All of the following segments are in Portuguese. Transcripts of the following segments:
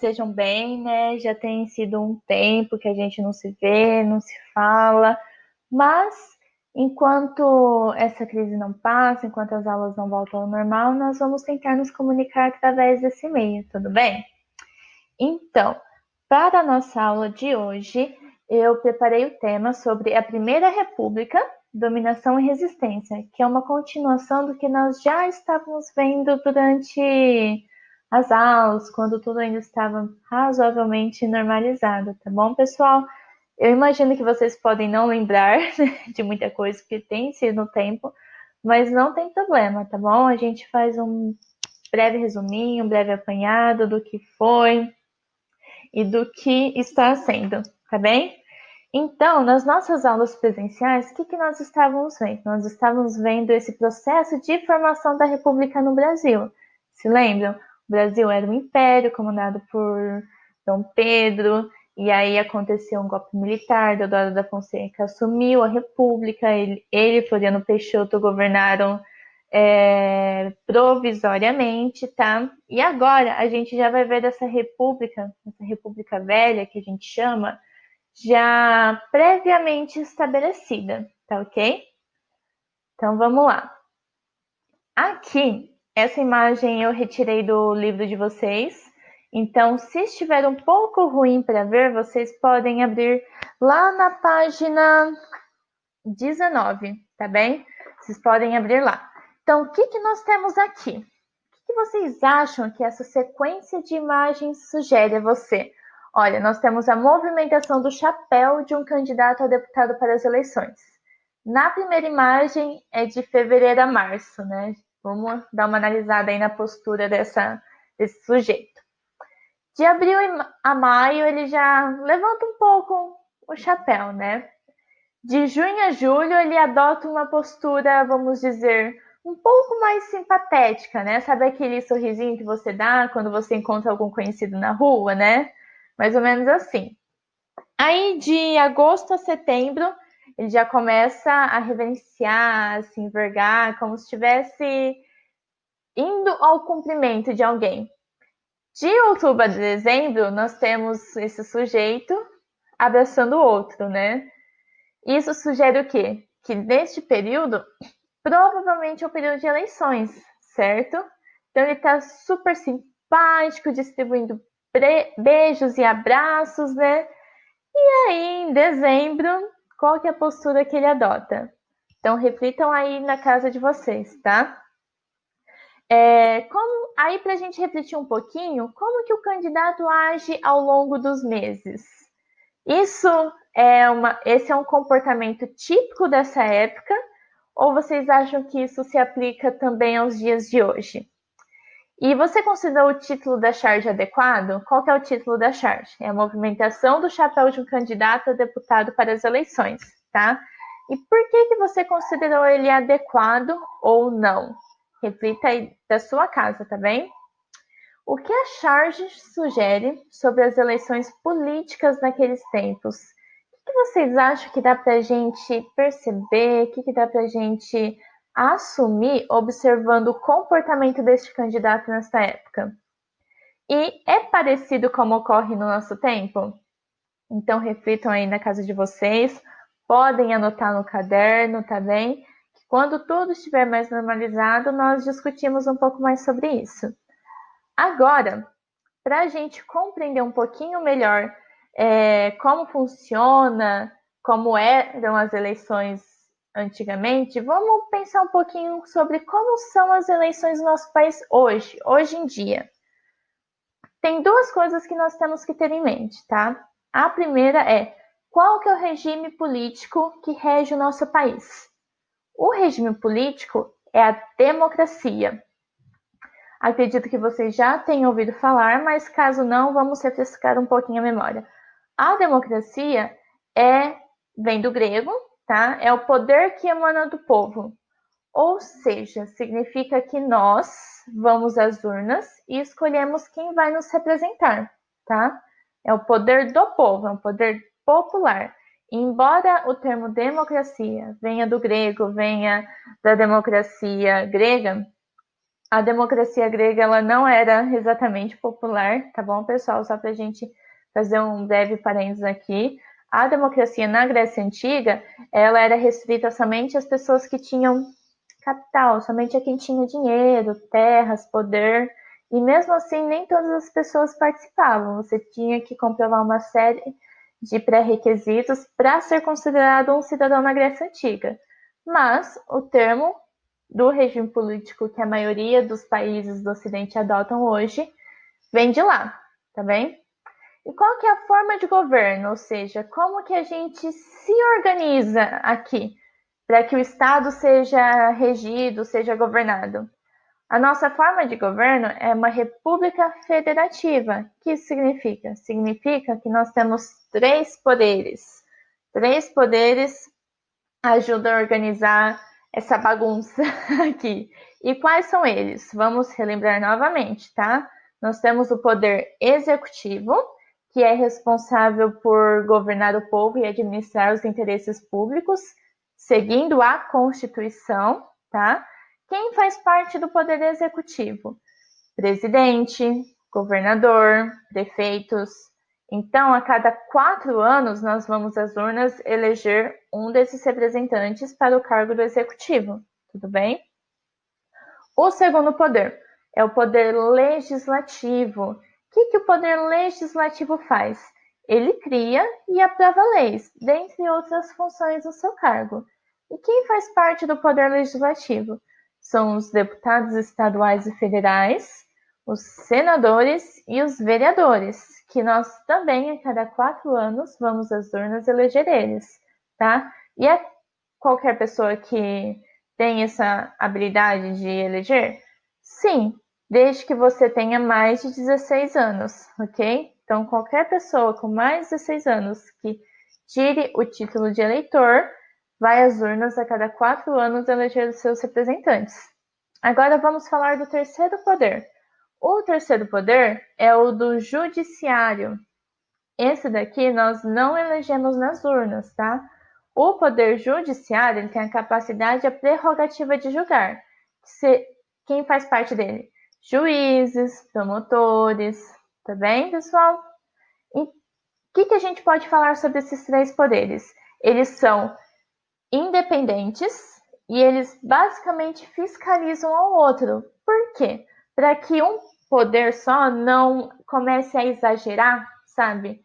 Sejam bem, né? Já tem sido um tempo que a gente não se vê, não se fala, mas enquanto essa crise não passa, enquanto as aulas não voltam ao normal, nós vamos tentar nos comunicar através desse meio, tudo bem? Então, para a nossa aula de hoje, eu preparei o tema sobre a Primeira República, Dominação e Resistência, que é uma continuação do que nós já estávamos vendo durante as aulas, quando tudo ainda estava razoavelmente normalizado, tá bom, pessoal? Eu imagino que vocês podem não lembrar de muita coisa, porque tem sido no tempo, mas não tem problema, tá bom? A gente faz um breve resuminho, um breve apanhado do que foi e do que está sendo, tá bem? Então, nas nossas aulas presenciais, o que nós estávamos vendo? Nós estávamos vendo esse processo de formação da República no Brasil. Se lembram? O Brasil era um império comandado por Dom Pedro, e aí aconteceu um golpe militar, Deodoro da Fonseca assumiu a República, ele e Floriano Peixoto governaram provisoriamente, tá? E agora a gente já vai ver essa república velha que a gente chama, já previamente estabelecida, tá ok? Então vamos lá. Aqui, essa imagem eu retirei do livro de vocês. Então, se estiver um pouco ruim para ver, vocês podem abrir lá na página 19, tá bem? Vocês podem abrir lá. Então, o que nós temos aqui? O que vocês acham que essa sequência de imagens sugere a você? Olha, nós temos a movimentação do chapéu de um candidato a deputado para as eleições. Na primeira imagem é de fevereiro a março, né? Vamos dar uma analisada aí na postura desse sujeito. De abril a maio ele já levanta um pouco o chapéu, né? De junho a julho, ele adota uma postura, vamos dizer, um pouco mais simpatética, né? Sabe aquele sorrisinho que você dá quando você encontra algum conhecido na rua, né? Mais ou menos assim. Aí, de agosto a setembro, ele já começa a reverenciar, a se envergar, como se estivesse indo ao cumprimento de alguém. De outubro a dezembro, nós temos esse sujeito abraçando o outro, né? Isso sugere o quê? Que neste período, provavelmente é o período de eleições, certo? Então ele está super simpático, distribuindo beijos e abraços, né? E aí, em dezembro, qual que é a postura que ele adota? Então reflitam aí na casa de vocês, tá? Aí, para a gente refletir um pouquinho, como que o candidato age ao longo dos meses? Esse é um comportamento típico dessa época, ou vocês acham que isso se aplica também aos dias de hoje? E você considerou o título da charge adequado? Qual que é o título da charge? É a movimentação do chapéu de um candidato a deputado para as eleições, tá? E por que você considerou ele adequado ou não? Reflita aí da sua casa, tá bem? O que a charge sugere sobre as eleições políticas naqueles tempos? O que vocês acham que dá para a gente perceber? O que dá para a gente assumir observando o comportamento deste candidato nessa época? E é parecido como ocorre no nosso tempo? Então reflitam aí na casa de vocês, podem anotar no caderno, tá bem? Quando tudo estiver mais normalizado, nós discutimos um pouco mais sobre isso. Agora, para a gente compreender um pouquinho melhor como funciona, como eram as eleições antigamente, vamos pensar um pouquinho sobre como são as eleições no nosso país hoje em dia. Tem duas coisas que nós temos que ter em mente, tá? A primeira é, qual que é o regime político que rege o nosso país? O regime político é a democracia. Acredito que vocês já tenham ouvido falar, mas caso não, vamos refrescar um pouquinho a memória. A democracia vem do grego, tá? É o poder que emana do povo. Ou seja, significa que nós vamos às urnas e escolhemos quem vai nos representar, tá? É o poder do povo, é um poder popular. Embora o termo democracia venha do grego, venha da democracia grega, A democracia grega ela não era exatamente popular, tá bom, pessoal? Só para a gente fazer um breve parênteses aqui. A democracia na Grécia Antiga, ela era restrita somente às pessoas que tinham capital, somente a quem tinha dinheiro, terras, poder. E mesmo assim, nem todas as pessoas participavam. Você tinha que comprovar uma série de pré-requisitos para ser considerado um cidadão na Grécia Antiga. Mas o termo do regime político que a maioria dos países do Ocidente adotam hoje vem de lá, tá bem? E qual que é a forma de governo? Ou seja, como que a gente se organiza aqui para que o Estado seja regido, seja governado? A nossa forma de governo é uma república federativa. O que isso significa? Significa que nós temos três poderes. Três poderes ajudam a organizar essa bagunça aqui. E quais são eles? Vamos relembrar novamente, tá? Nós temos o poder executivo, que é responsável por governar o povo e administrar os interesses públicos, seguindo a Constituição, tá? Quem faz parte do poder executivo? Presidente, governador, prefeitos. Então, a cada 4 anos, nós vamos às urnas eleger um desses representantes para o cargo do executivo. Tudo bem? O segundo poder é o poder legislativo. O que o poder legislativo faz? Ele cria e aprova leis, dentre outras funções do seu cargo. E quem faz parte do poder legislativo? São os deputados estaduais e federais, os senadores e os vereadores, que nós também, a cada 4 anos, vamos às urnas eleger eles, tá? E é qualquer pessoa que tem essa habilidade de eleger? Sim, desde que você tenha mais de 16 anos, ok? Então, qualquer pessoa com mais de 16 anos que tire o título de eleitor vai às urnas a cada 4 anos eleger os seus representantes. Agora vamos falar do terceiro poder. O terceiro poder é o do judiciário. Esse daqui nós não elegemos nas urnas, tá? O poder judiciário ele tem a capacidade e a prerrogativa de julgar. Quem faz parte dele? Juízes, promotores, tá bem, pessoal? E o que a gente pode falar sobre esses três poderes? Eles são independentes e eles basicamente fiscalizam ao outro. Por quê? Para que um poder só não comece a exagerar, sabe?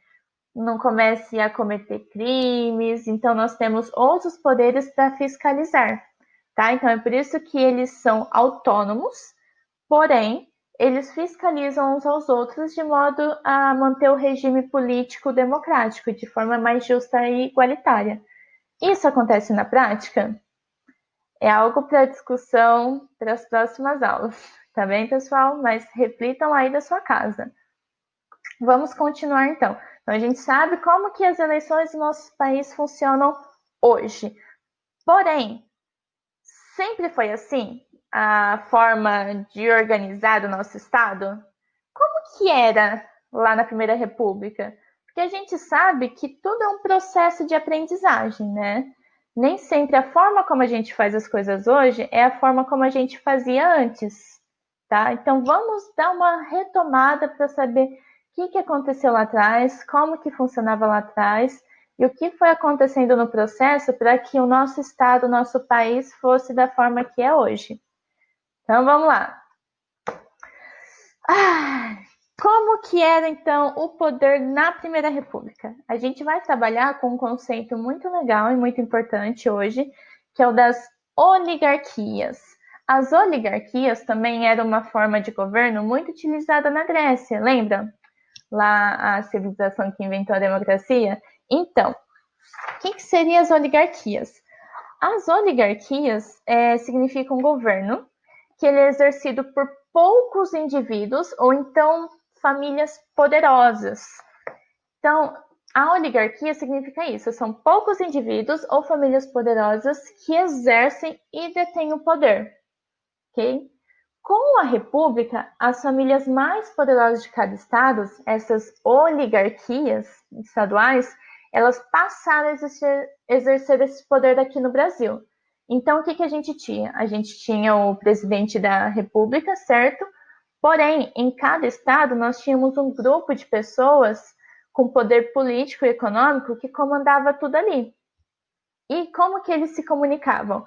Não comece a cometer crimes. Então, nós temos outros poderes para fiscalizar, tá? Então, é por isso que eles são autônomos, porém, eles fiscalizam uns aos outros de modo a manter o regime político democrático de forma mais justa e igualitária. Isso acontece na prática? É algo para discussão para as próximas aulas, tá bem, pessoal? Mas reflitam aí da sua casa. Vamos continuar então. Então, a gente sabe como que as eleições do nosso país funcionam hoje. Porém, sempre foi assim a forma de organizar o nosso Estado? Como que era lá na Primeira República? Porque a gente sabe que tudo é um processo de aprendizagem, né? Nem sempre a forma como a gente faz as coisas hoje é a forma como a gente fazia antes, tá? Então vamos dar uma retomada para saber o que aconteceu lá atrás, como que funcionava lá atrás e o que foi acontecendo no processo para que o nosso estado, o nosso país fosse da forma que é hoje. Então vamos lá. Como que era então o poder na Primeira República? A gente vai trabalhar com um conceito muito legal e muito importante hoje, que é o das oligarquias. As oligarquias também eram uma forma de governo muito utilizada na Grécia, lembra? Lá a civilização que inventou a democracia. Então, o que seriam as oligarquias? As oligarquias significam um governo que ele é exercido por poucos indivíduos ou então famílias poderosas. Então, a oligarquia significa isso, são poucos indivíduos ou famílias poderosas que exercem e detêm o poder, ok? Com a república, as famílias mais poderosas de cada estado, essas oligarquias estaduais, elas passaram a exercer esse poder aqui no Brasil. Então, o que que a gente tinha? A gente tinha o presidente da República, certo? Porém, em cada estado, nós tínhamos um grupo de pessoas com poder político e econômico que comandava tudo ali. E como que eles se comunicavam?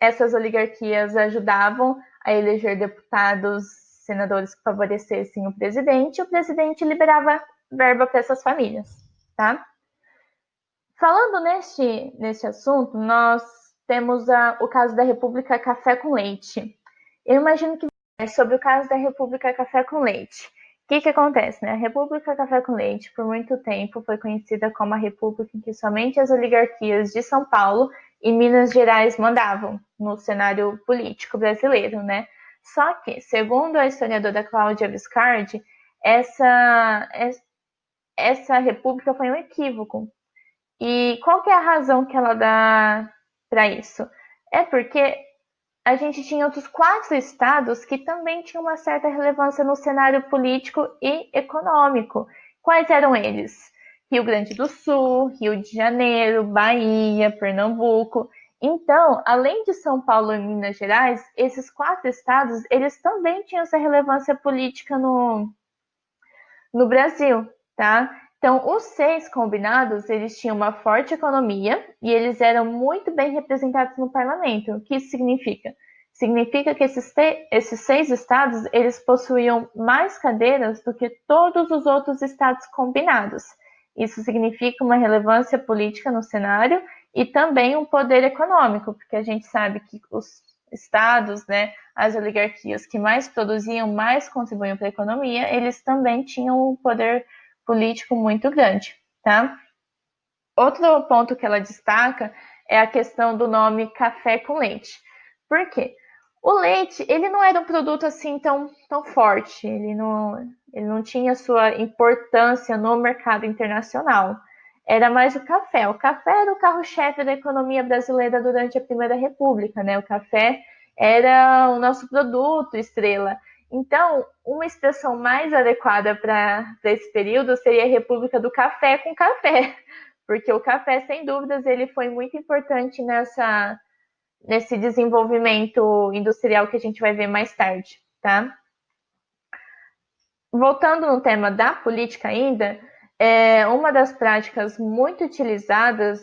Essas oligarquias ajudavam a eleger deputados, senadores que favorecessem o presidente liberava verba para essas famílias, tá? Falando neste assunto, nós temos o caso da República Café com Leite. Eu imagino que é sobre o caso da República Café com Leite. O que acontece, né? A República Café com Leite, por muito tempo, foi conhecida como a república em que somente as oligarquias de São Paulo e Minas Gerais mandavam no cenário político brasileiro, né? Só que, segundo a historiadora Cláudia Viscardi, essa, essa república foi um equívoco. E qual que é a razão que ela dá para isso? É porque a gente tinha outros 4 estados que também tinham uma certa relevância no cenário político e econômico. Quais eram eles? Rio Grande do Sul, Rio de Janeiro, Bahia, Pernambuco. Então, além de São Paulo e Minas Gerais, esses 4 estados, eles também tinham essa relevância política no Brasil, tá? Então, os 6 combinados, eles tinham uma forte economia e eles eram muito bem representados no parlamento. O que isso significa? Significa que esses 6 estados, eles possuíam mais cadeiras do que todos os outros estados combinados. Isso significa uma relevância política no cenário e também um poder econômico, porque a gente sabe que os estados, né, as oligarquias que mais produziam, mais contribuíam para a economia, eles também tinham um poder político muito grande, tá? Outro ponto que ela destaca é a questão do nome café com leite. Por quê? O leite, ele não era um produto assim tão forte, ele não tinha sua importância no mercado internacional. Era mais o café. O café era o carro-chefe da economia brasileira durante a Primeira República, né? O café era o nosso produto estrela. Então, uma expressão mais adequada para esse período seria a República do Café com café, porque o café, sem dúvidas, ele foi muito importante nesse desenvolvimento industrial que a gente vai ver mais tarde, tá? Voltando no tema da política ainda, uma das práticas muito utilizadas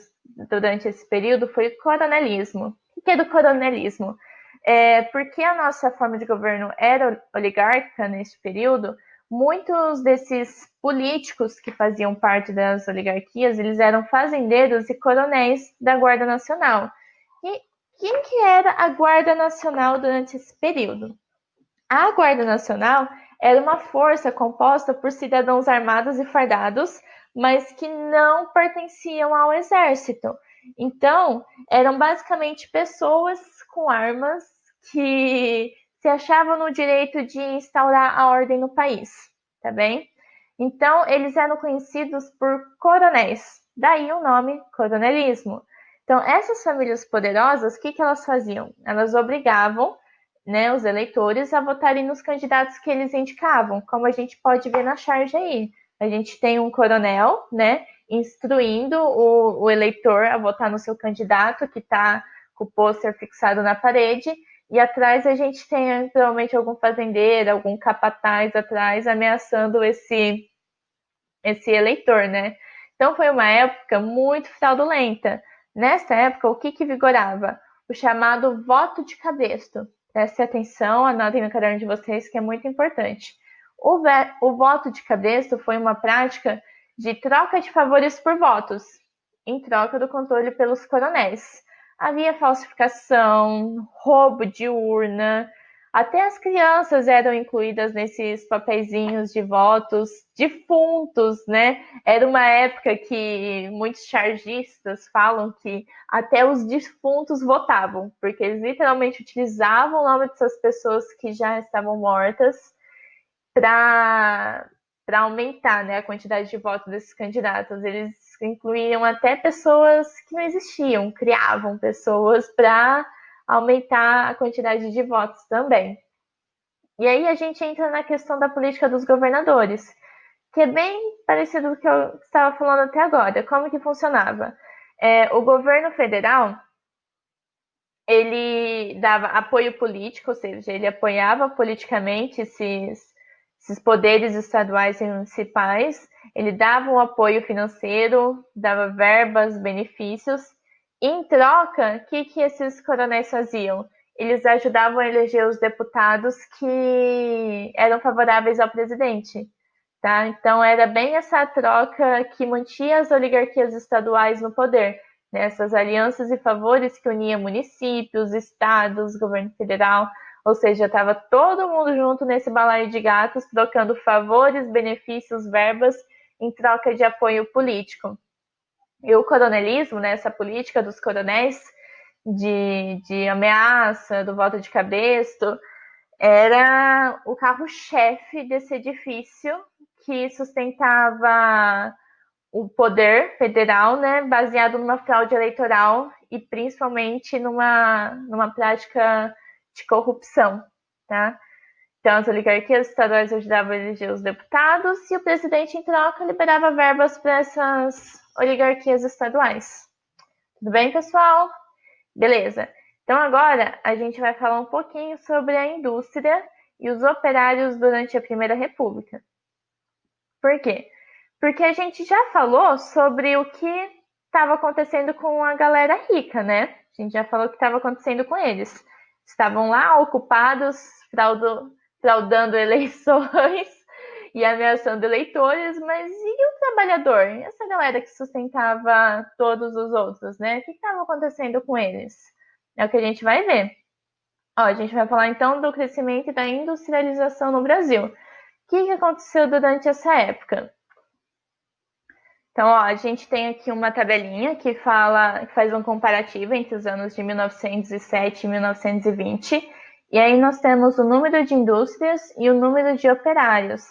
durante esse período foi o coronelismo. O que é do coronelismo? Porque a nossa forma de governo era oligárquica nesse período, muitos desses políticos que faziam parte das oligarquias, eles eram fazendeiros e coronéis da Guarda Nacional. E quem que era a Guarda Nacional durante esse período? A Guarda Nacional era uma força composta por cidadãos armados e fardados, mas que não pertenciam ao exército. Então, eram basicamente pessoas com armas que se achavam no direito de instaurar a ordem no país, tá bem? Então, eles eram conhecidos por coronéis, daí o nome coronelismo. Então, essas famílias poderosas, o que elas faziam? Elas obrigavam, né, os eleitores a votarem nos candidatos que eles indicavam, como a gente pode ver na charge aí. A gente tem um coronel, né, instruindo o eleitor a votar no seu candidato, que está com o pôster fixado na parede, e atrás a gente tem provavelmente algum fazendeiro, algum capataz atrás ameaçando esse eleitor, né? Então foi uma época muito fraudulenta. Nessa época, o que vigorava? O chamado voto de cabresto. Prestem atenção, anotem no caderno de vocês que é muito importante. O voto de cabresto foi uma prática de troca de favores por votos, em troca do controle pelos coronéis. Havia falsificação, roubo de urna, até as crianças eram incluídas nesses papeizinhos de votos defuntos, né? Era uma época que muitos chargistas falam que até os defuntos votavam, porque eles literalmente utilizavam o nome dessas pessoas que já estavam mortas para aumentar, né, a quantidade de votos desses candidatos. Eles incluíam até pessoas que não existiam, criavam pessoas para aumentar a quantidade de votos também. E aí a gente entra na questão da política dos governadores, que é bem parecido com o que eu estava falando até agora. Como que funcionava? O governo federal, ele dava apoio político, ou seja, ele apoiava politicamente esses poderes estaduais e municipais, ele dava um apoio financeiro, dava verbas, benefícios. Em troca, o que esses coronéis faziam? Eles ajudavam a eleger os deputados que eram favoráveis ao presidente. Tá? Então, era bem essa troca que mantinha as oligarquias estaduais no poder, né? Essas alianças e favores que uniam municípios, estados, governo federal, ou seja, estava todo mundo junto nesse balaio de gatos, trocando favores, benefícios, verbas em troca de apoio político. E o coronelismo, né, essa política dos coronéis de ameaça, do voto de cabresto, era o carro-chefe desse edifício que sustentava o poder federal, né, baseado numa fraude eleitoral e principalmente numa prática de corrupção, tá? Então, as oligarquias estaduais ajudavam a eleger os deputados e o presidente, em troca, liberava verbas para essas oligarquias estaduais. Tudo bem, pessoal? Beleza. Então, agora a gente vai falar um pouquinho sobre a indústria e os operários durante a Primeira República. Por quê? Porque a gente já falou sobre o que estava acontecendo com a galera rica, né? A gente já falou o que estava acontecendo com eles. Estavam lá ocupados, fraudando eleições e ameaçando eleitores, mas e o trabalhador? E essa galera que sustentava todos os outros, né? O que estava acontecendo com eles? É o que a gente vai ver. Ó, a gente vai falar então do crescimento e da industrialização no Brasil. O que aconteceu durante essa época? Então, ó, a gente tem aqui uma tabelinha que faz um comparativo entre os anos de 1907 e 1920. E aí nós temos o número de indústrias e o número de operários.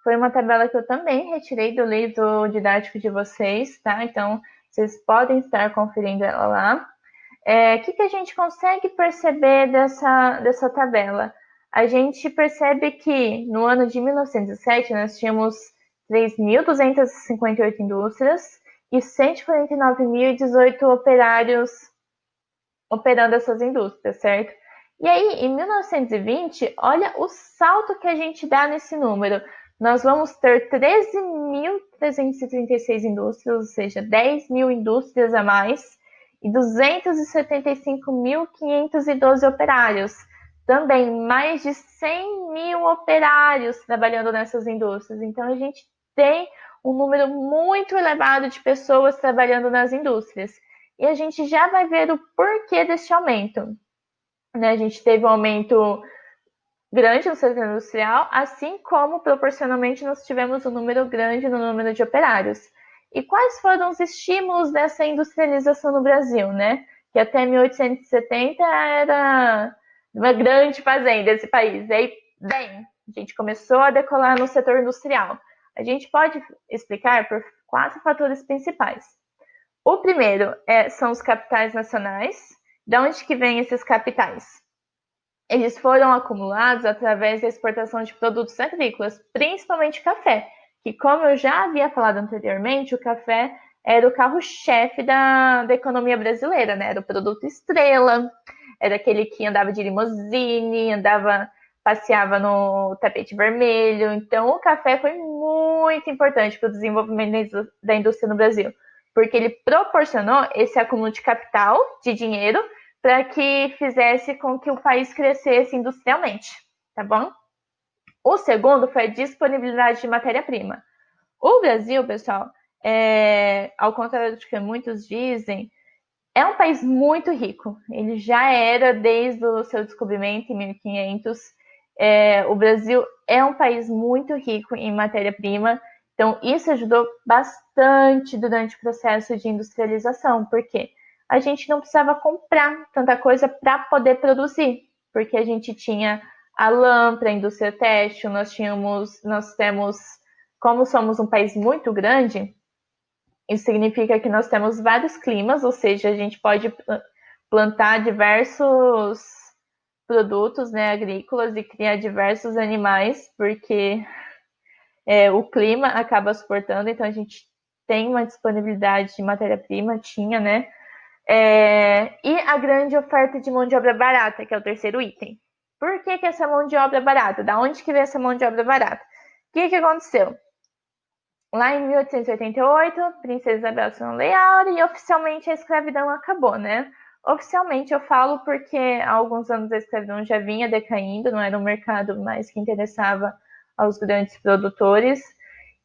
Foi uma tabela que eu também retirei do livro didático de vocês, tá? Então, vocês podem estar conferindo ela lá. O que a gente consegue perceber dessa tabela? A gente percebe que no ano de 1907 nós tínhamos 3.258 indústrias e 149.018 operários operando essas indústrias, certo? E aí, em 1920, olha o salto que a gente dá nesse número. Nós vamos ter 13.336 indústrias, ou seja, 10 mil indústrias a mais, e 275.512 operários. Também mais de 100 mil operários trabalhando nessas indústrias. Então, a gente tem um número muito elevado de pessoas trabalhando nas indústrias. E a gente já vai ver o porquê desse aumento. Né? A gente teve um aumento grande no setor industrial, assim como proporcionalmente nós tivemos um número grande no número de operários. E quais foram os estímulos dessa industrialização no Brasil, né? Que até 1870 era uma grande fazenda esse país. E aí, bem, a gente começou a decolar no setor industrial. A gente pode explicar por 4 fatores principais. O primeiro são os capitais nacionais. De onde que vêm esses capitais? Eles foram acumulados através da exportação de produtos agrícolas, principalmente café, que, como eu já havia falado anteriormente, o café era o carro-chefe da economia brasileira, né? Era o produto estrela, era aquele que andava de limusine, passeava no tapete vermelho. Então, o café foi muito importante para o desenvolvimento da indústria no Brasil, porque ele proporcionou esse acúmulo de capital, de dinheiro, para que fizesse com que o país crescesse industrialmente, tá bom? O segundo foi a disponibilidade de matéria-prima. O Brasil, pessoal, ao contrário do que muitos dizem, é um país muito rico. Ele já era desde o seu descobrimento em 1500. O Brasil é um país muito rico em matéria-prima. Então, isso ajudou bastante durante o processo de industrialização, porque a gente não precisava comprar tanta coisa para poder produzir, porque a gente tinha a lã para a indústria têxtil, nós temos, como somos um país muito grande, isso significa que nós temos vários climas, ou seja, a gente pode plantar diversos produtos, né, agrícolas e criar diversos animais, porque o clima acaba suportando, então a gente tem uma disponibilidade de matéria-prima, tinha, né? E a grande oferta de mão de obra barata, que é o terceiro item. Por que essa mão de obra barata? Da onde que veio essa mão de obra barata? O que aconteceu? Lá em 1888, Princesa Isabel se tornou Lei Áurea e oficialmente a escravidão acabou, né? Oficialmente eu falo porque há alguns anos a escravidão já vinha decaindo, não era um mercado mais que interessava aos grandes produtores,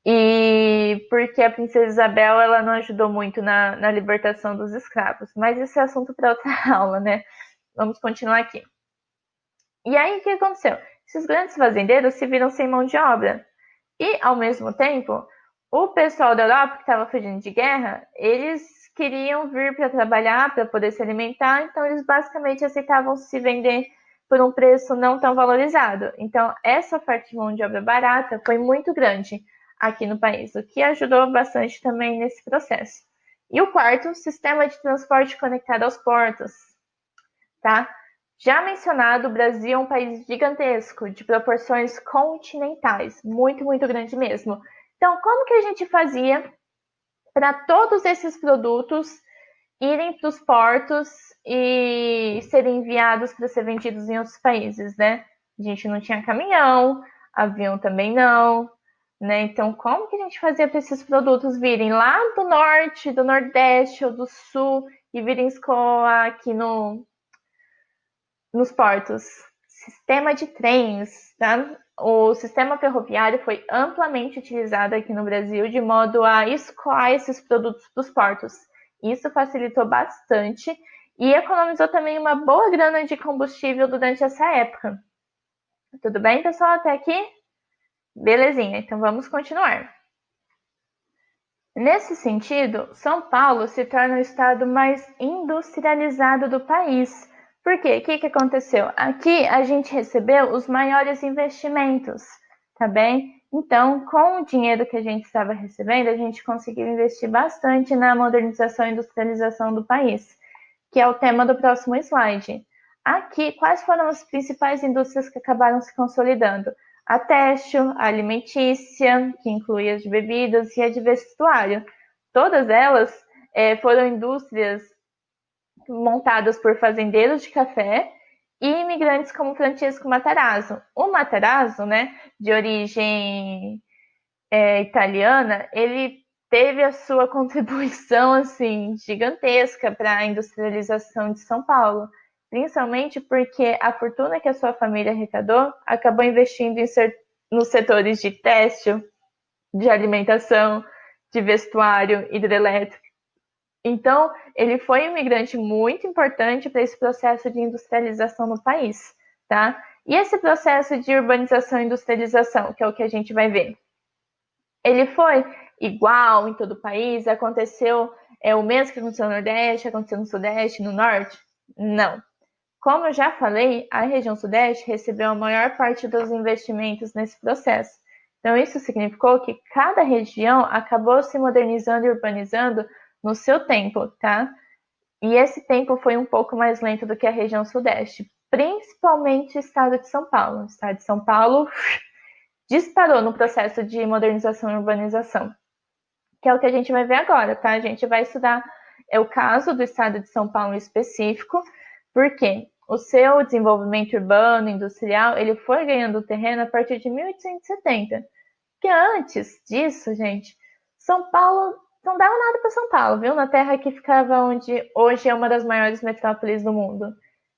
e porque a Princesa Isabel ela não ajudou muito na libertação dos escravos. Mas esse é assunto para outra aula, né? Vamos continuar aqui. E aí o que aconteceu? Esses grandes fazendeiros se viram sem mão de obra. E, ao mesmo tempo, o pessoal da Europa que estava fugindo de guerra, eles queriam vir para trabalhar, para poder se alimentar, então eles basicamente aceitavam se vender por um preço não tão valorizado. Então, essa oferta de mão de obra barata foi muito grande aqui no país, o que ajudou bastante também nesse processo. E o quarto, sistema de transporte conectado aos portos, tá? Já mencionado, o Brasil é um país gigantesco, de proporções continentais, muito, muito grande mesmo. Então, como que a gente fazia para todos esses produtos irem para os portos e serem enviados para ser vendidos em outros países, né? A gente não tinha caminhão, avião também não, né? Então, como que a gente fazia para esses produtos virem lá do norte, do nordeste ou do sul e virem escoar aqui nos portos? Sistema de trens, tá? O sistema ferroviário foi amplamente utilizado aqui no Brasil de modo a escoar esses produtos dos portos. Isso facilitou bastante e economizou também uma boa grana de combustível durante essa época. Tudo bem, pessoal? Até aqui? Belezinha, então vamos continuar. Nesse sentido, São Paulo se torna o estado mais industrializado do país. Por quê? O que aconteceu? Aqui a gente recebeu os maiores investimentos, tá bem? Então, com o dinheiro que a gente estava recebendo, a gente conseguiu investir bastante na modernização e industrialização do país, que é o tema do próximo slide. Aqui, quais foram as principais indústrias que acabaram se consolidando? A têxtil, a alimentícia, que inclui as de bebidas, e a de vestuário. Todas elas foram indústrias montadas por fazendeiros de café e imigrantes como Francisco Matarazzo. O Matarazzo, né, de origem italiana, ele teve a sua contribuição assim gigantesca para a industrialização de São Paulo, principalmente porque a fortuna que a sua família arrecadou acabou investindo nos setores de têxtil, de alimentação, de vestuário, hidrelétrico. Então, ele foi um imigrante muito importante para esse processo de industrialização no país, tá? E esse processo de urbanização e industrialização, que é o que a gente vai ver, ele foi igual em todo o país? Aconteceu o mesmo que aconteceu no Nordeste, aconteceu no Sudeste, no Norte? Não. Como eu já falei, a região Sudeste recebeu a maior parte dos investimentos nesse processo. Então, isso significou que cada região acabou se modernizando e urbanizando no seu tempo, tá? E esse tempo foi um pouco mais lento do que a região Sudeste, principalmente o estado de São Paulo. O estado de São Paulo disparou no processo de modernização e urbanização, que é o que a gente vai ver agora, tá? A gente vai estudar o caso do estado de São Paulo em específico, porque o seu desenvolvimento urbano, industrial, ele foi ganhando terreno a partir de 1870. Porque antes disso, gente, São Paulo não dava nada para São Paulo, viu? Na terra que ficava onde hoje é uma das maiores metrópoles do mundo.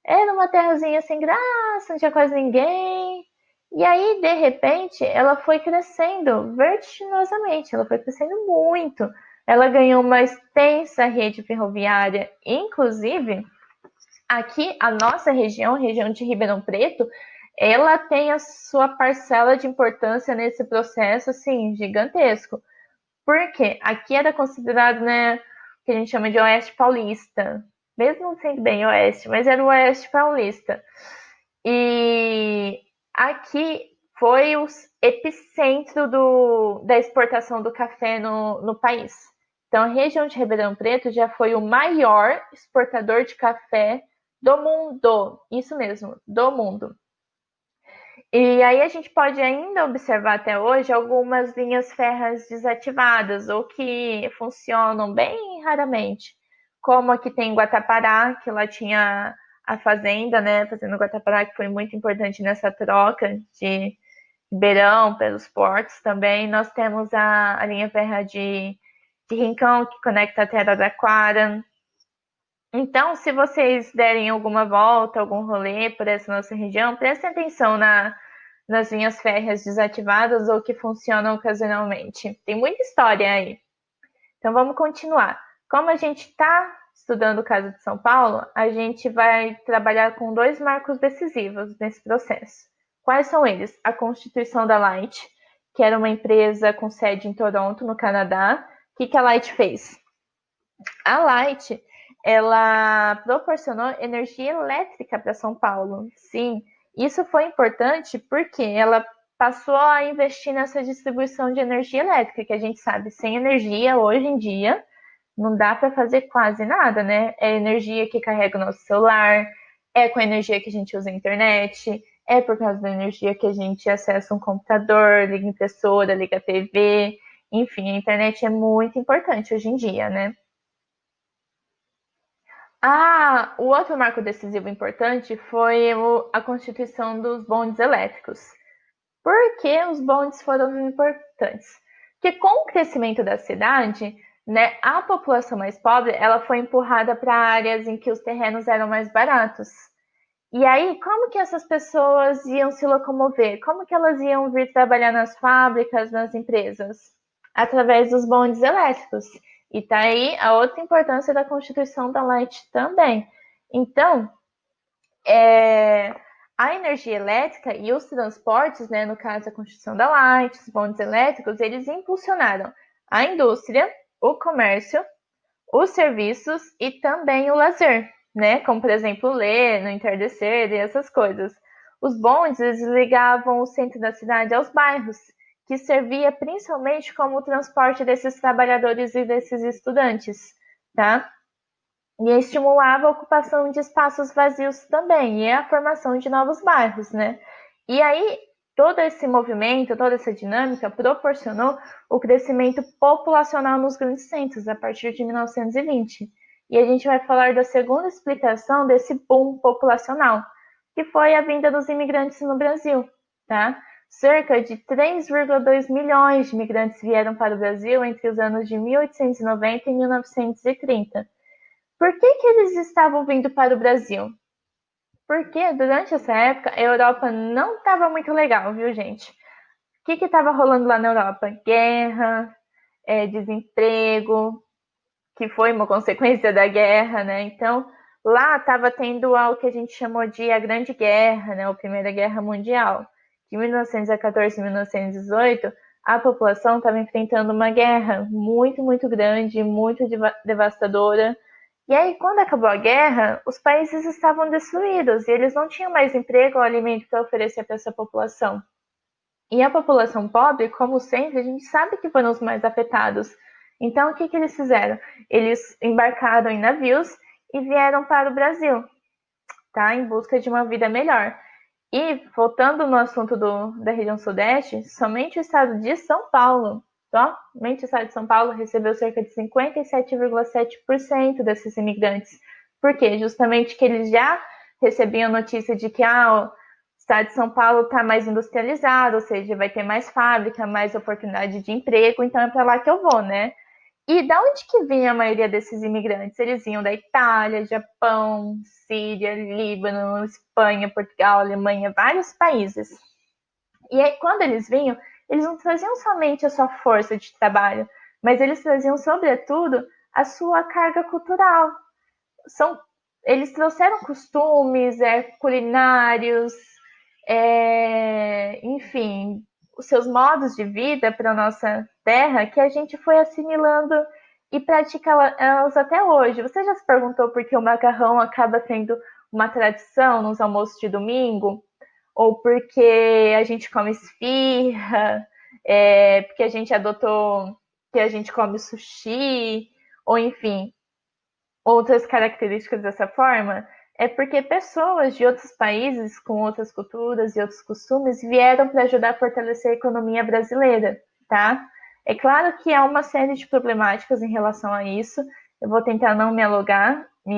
Era uma terrazinha sem graça, não tinha quase ninguém. E aí, de repente, ela foi crescendo vertiginosamente, ela foi crescendo muito. Ela ganhou uma extensa rede ferroviária, inclusive aqui a nossa região, a região de Ribeirão Preto, ela tem a sua parcela de importância nesse processo, assim, gigantesco. Porque aqui era considerado, né, o que a gente chama de Oeste Paulista, mesmo não sendo bem Oeste, mas era o Oeste Paulista. E aqui foi o epicentro da exportação do café no país. Então, a região de Ribeirão Preto já foi o maior exportador de café do mundo. Isso mesmo, do mundo. E aí a gente pode ainda observar até hoje algumas linhas férreas desativadas ou que funcionam bem raramente, como aqui tem Guatapará, que lá tinha a fazenda, né? A Fazenda Guatapará, que foi muito importante nessa troca de Ribeirão pelos portos também. Nós temos a linha férrea de Rincão, que conecta até Araraquara. Então, se vocês derem alguma volta, algum rolê por essa nossa região, prestem atenção nas linhas férreas desativadas ou que funcionam ocasionalmente. Tem muita história aí. Então, vamos continuar. Como a gente está estudando o caso de São Paulo, a gente vai trabalhar com dois marcos decisivos nesse processo. Quais são eles? A Constituição da Light, que era uma empresa com sede em Toronto, no Canadá. O que a Light fez? A Light, ela proporcionou energia elétrica para São Paulo. Sim, isso foi importante porque ela passou a investir nessa distribuição de energia elétrica, que a gente sabe, sem energia hoje em dia não dá para fazer quase nada, né? É a energia que carrega o nosso celular, é com a energia que a gente usa a internet, é por causa da energia que a gente acessa um computador, liga impressora, liga a TV, enfim, a internet é muito importante hoje em dia, né? Ah, o outro marco decisivo importante foi a constituição dos bondes elétricos. Por que os bondes foram importantes? Porque com o crescimento da cidade, né, a população mais pobre ela foi empurrada para áreas em que os terrenos eram mais baratos. E aí, como que essas pessoas iam se locomover? Como que elas iam vir trabalhar nas fábricas, nas empresas? Através dos bondes elétricos. E tá aí a outra importância da Constituição da Light também. Então, a energia elétrica e os transportes, né, no caso a Constituição da Light, os bondes elétricos, eles impulsionaram a indústria, o comércio, os serviços e também o lazer, né? Como, por exemplo, ler no entardecer e essas coisas. Os bondes eles ligavam o centro da cidade aos bairros, que servia principalmente como o transporte desses trabalhadores e desses estudantes, tá? E estimulava a ocupação de espaços vazios também, e a formação de novos bairros, né? E aí, todo esse movimento, toda essa dinâmica proporcionou o crescimento populacional nos grandes centros a partir de 1920. E a gente vai falar da segunda explicação desse boom populacional, que foi a vinda dos imigrantes no Brasil, tá? Cerca de 3,2 milhões de imigrantes vieram para o Brasil entre os anos de 1890 e 1930. Por que eles estavam vindo para o Brasil? Porque durante essa época a Europa não estava muito legal, viu, gente? O que estava rolando lá na Europa? Guerra, desemprego, que foi uma consequência da guerra, né? Então, lá estava tendo algo que a gente chamou de a Grande Guerra, né? A Primeira Guerra Mundial. De 1914 a 1918, a população estava enfrentando uma guerra muito, muito grande, muito devastadora. E aí, quando acabou a guerra, os países estavam destruídos e eles não tinham mais emprego ou alimento para oferecer para essa população. E a população pobre, como sempre, a gente sabe que foram os mais afetados. Então, o que eles fizeram? Eles embarcaram em navios e vieram para o Brasil, tá? Em busca de uma vida melhor. E, voltando no assunto da região sudeste, somente o estado de São Paulo, somente o estado de São Paulo recebeu cerca de 57,7% desses imigrantes. Por quê? Justamente que eles já recebiam notícia de que o estado de São Paulo está mais industrializado, ou seja, vai ter mais fábrica, mais oportunidade de emprego, então é para lá que eu vou, né? E da onde que vinha a maioria desses imigrantes? Eles vinham da Itália, Japão, Síria, Líbano, Espanha, Portugal, Alemanha, vários países. E aí, quando eles vinham, eles não traziam somente a sua força de trabalho, mas eles traziam, sobretudo, a sua carga cultural. Eles trouxeram costumes culinários, enfim, os seus modos de vida para a nossa terra que a gente foi assimilando e pratica elas até hoje. Você já se perguntou por que o macarrão acaba sendo uma tradição nos almoços de domingo? Ou porque a gente come esfirra? Porque a gente adotou que a gente come sushi? Ou enfim, outras características dessa forma? É porque pessoas de outros países com outras culturas e outros costumes vieram para ajudar a fortalecer a economia brasileira, tá? É claro que há uma série de problemáticas em relação a isso. Eu vou tentar não me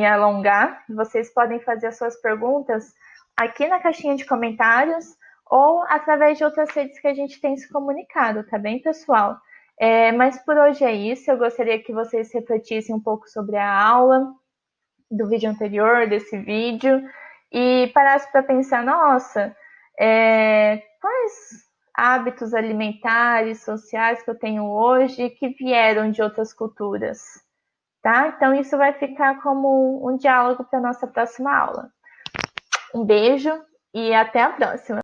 alongar. Vocês podem fazer as suas perguntas aqui na caixinha de comentários ou através de outras redes que a gente tem se comunicado, tá bem, pessoal? Mas por hoje é isso. Eu gostaria que vocês refletissem um pouco sobre a aula do vídeo anterior, desse vídeo, e parassem para pensar, nossa, quais hábitos alimentares, sociais que eu tenho hoje que vieram de outras culturas, tá? Então isso vai ficar como um diálogo para a nossa próxima aula. Um beijo e até a próxima!